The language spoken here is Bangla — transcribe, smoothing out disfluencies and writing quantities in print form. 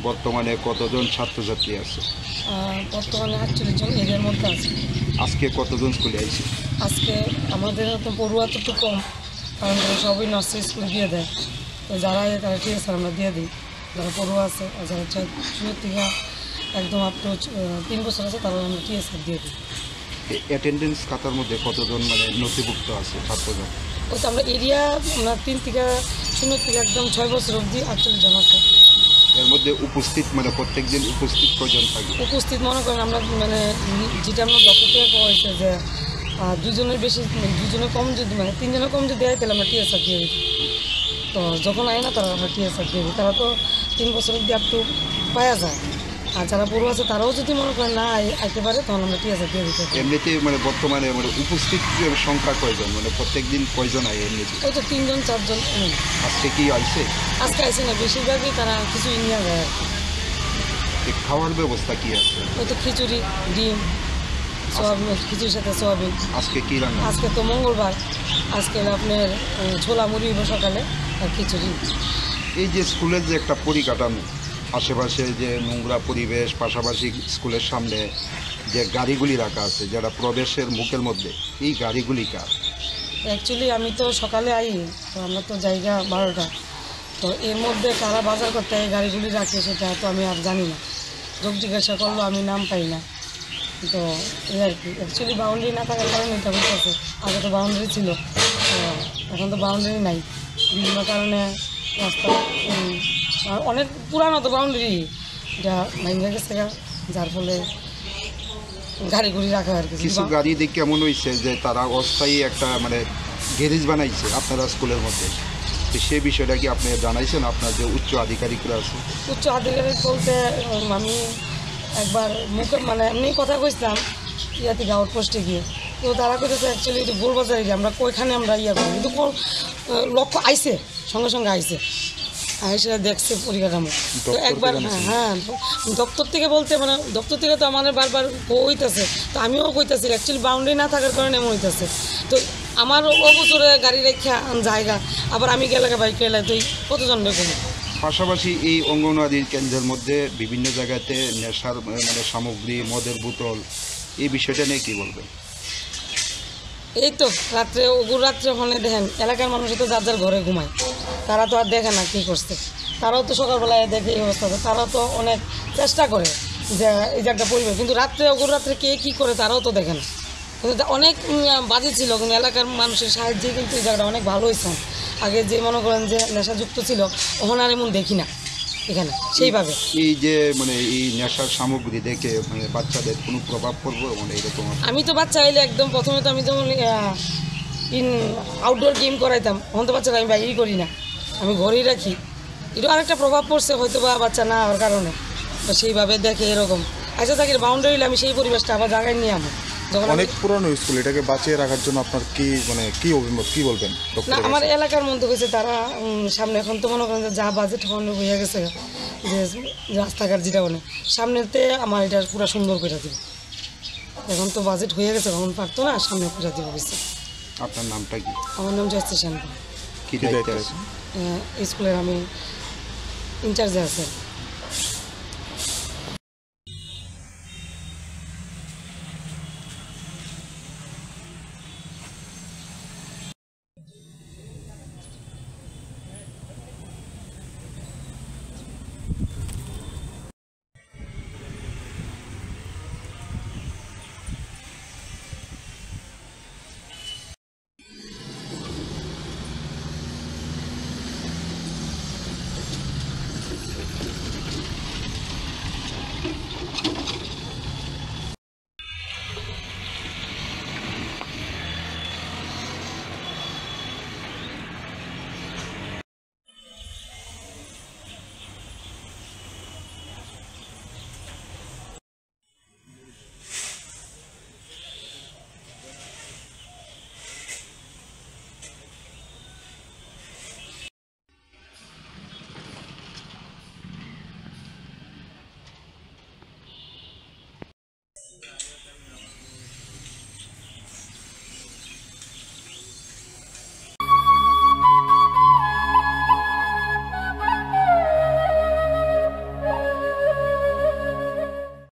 বর্তমানে কতজন ছাত্রছাত্রী আছে? বর্তমানে 48 জন এর মধ্যে আছে। আজকে কতজন স্কুলে আইছে? আজকে আমাদের তো পড়ুয়া তো একটু কম, কারণ সবই নার্সারি স্কুলে দিয়ে দেয়। তো যারা তারা ঠিক আছে আমরা দিয়ে দিই, যারা পড়ুয়া আছে আর যারা শুরু থেকে একদম আপ টু 3 বছর আছে তারা আমরা টিএসআর দিয়ে দিই। অ্যাটেন্ডেন্স খাতার মধ্যে কতজন মানে নথিভুক্ত আছে ছাত্রজন? ওই তো আমরা এরিয়া 3 থেকে 0 থেকে একদম 6 বছর অবধি 48 জন আছে। এর মধ্যে উপস্থিত মানে প্রত্যেক দিন উপস্থিত কজন থাকে? উপস্থিত মনে করেন আমরা মানে যেটা আমরা ডক্টর থেকে করা হয়েছে যে 2 জনের বেশি 2 জনের কম যদি মানে 3 জনের কম যদি দেয় তাহলে আমরা টিএসআর দিয়ে দিই। তো যখন আয় না তারা আমরা টিএসআর দিয়ে দিই। তারা তো 3 বছর অবধি আপ টু পাওয়া যায়। আর যারা বড় আছে তারাও যদি মনে করেন না আইতে পারে তখন আমরা টিএসআর দিয়ে দিতে। এমনিতে মানে বর্তমানে মানে উপস্থিত সংখ্যা কয়জন, মানে প্রত্যেক দিন কয়জন আয় এমনিতে? ওই তো 3 জন 4 জন। আজকে কি আইছে? আজকে আইসে না, বেশিরভাগই তারা কিছুই নিয়ে যায়। খাওয়ার ব্যবস্থা কি আছে? ওই তো খিচুড়ি, ডিম, সোয়াবিন, খিচুড়ির সাথে সোয়াবিন। আজকে কি রান্না? আজকে তো মঙ্গলবার, আজকে আপনার ছোলা মুড়ি সকালে আর খিচুড়ি। এই যে স্কুলের যে একটা পরিকাঠামো, আশেপাশে যে নোংরা পরিবেশ, পাশাপাশি স্কুলের সামনে যে গাড়িগুলি রাখা আছে যারা প্রবেশের মুখের মধ্যে, এই গাড়িগুলি কার? অ্যাকচুয়ালি আমি তো সকালে আই, তো আমরা তো জায়গা 12টা, তো এর মধ্যে কারা বাজার করতে এই গাড়িগুলি রাখে সেটা তো আমি আর জানি না। যোগ জিজ্ঞাসা করলেও আমি নাম পাই না। তো এই আর কি, অ্যাকচুয়ালি বাউন্ডারি না থাকার কারণে এটা হচ্ছে। আগে তো বাউন্ডারি ছিল, তো এখন তো বাউন্ডারি নাই বিভিন্ন কারণে। রাস্তা অনেক পুরানো তো বাউন্ডারি, এটা ভেঙে গেছে, যার ফলে গাড়িগুলি রাখা আর কিছু গাড়ি দেখে কেমন হয়েছে যে তারা অস্থায়ী একটা মানে গ্যারেজ বানাইছে আপনারা স্কুলের মধ্যে, তো সেই বিষয়টা কি আপনি জানাইছেন আপনার যে উচ্চ আধিকারিকরা আছে? উচ্চ আধিকারিক বলতে আমি একবার মুখে মানে এমনি কথা কইছিলাম ইয়া থেকে আউটপোস্টে গিয়ে, তো তারা কইতেছে অ্যাকচুয়ালি এটা গোলবাজারে গিয়ে আমরা ওইখানে আমরা ইয়া করি, কিন্তু লক্ষ্য আইসে সঙ্গে সঙ্গে আইসে সেটা দেখছে পরিকাঠামো। তো একবার হ্যাঁ দপ্তর থেকে বলতে মানে দপ্তর থেকে তো আমাদের বারবার হইতেছে, তো আমিও কইতেছি অ্যাকচুয়ালি বাউন্ডারি না থাকার কারণে এমন হইতেছে। তো আমার অবসরে গাড়ি রেখে জায়গা, আবার আমি গেলে বাইক গেলে তুই কতজন রেখে। পাশাপাশি এই অঙ্গনওয়াড়ি কেন্দ্রের মধ্যে বিভিন্ন জায়গাতে নেশার মানে সামগ্রী, মদের বোতল, এই বিষয়টা নিয়ে কী বলবেন? এই তো রাত্রে ওগুর রাত্রে ওখানে দেখেন এলাকার মানুষ তো যার যার ঘরে ঘুমায়, তারা তো আর দেখে না কী করছে। তারাও তো সকালবেলায় দেখে এই অবস্থা, তারা তো অনেক চেষ্টা করে যে এই জায়গাটা পরিবেশ, কিন্তু রাত্রে ওগুর রাত্রে কে কী করে তারাও তো দেখে না। কিন্তু অনেক বাজে ছিল, কিন্তু এলাকার মানুষের সাহায্যে কিন্তু এই জায়গাটা অনেক ভালো হয়েছে। আগে যে মনে করেন যে নেশাযুক্ত ছিল ওখানে আর এমন দেখি না এখানে সেইভাবে। এই যে মানে এই নেশার সামগ্রী দেখে মানে বাচ্চাদের কোনো প্রভাব পড়বে মানে এরকম? আমি তো বাচ্চা এলে একদম প্রথমে তো আমি যেমন আউটডোর গেম করাইতাম, এখন তো বাচ্চারা আমি বাইরেই করি না, আমি ঘরেই রাখি। এটা আরেকটা প্রভাব পড়ছে হয়তো বা বাচ্চা না হওয়ার কারণে, তো সেইভাবে দেখে এরকম। আচ্ছা থাকি বাউন্ডারি আমি সেই পরিবেশটা আবার জায়গায় নিয়ে আমো। অনেক পুরনো স্কুল, এটাকে বাঁচিয়ে রাখার জন্য আপনার কি মানে কি অভিমত, কি বলবেন? না আমার এলাকার মধ্যে হয়েছে তারা সামনে এখন তো মনে করেন যা বাজেট হওয়ানো হয়ে গেছে যে রাস্তাঘাট যেটা বলে সামনেতে আমার এটা পুরো সুন্দর করে দিব। এখন তো বাজেট হয়ে গেছে, এখন পারতো না, সামনে করে দিব বুঝছে। আপনার নামটা কি? আমার নাম জয়শ্রী সেন। কি দায়িত্বে আছে? স্কুলের আমি ইনচার্জে আছে।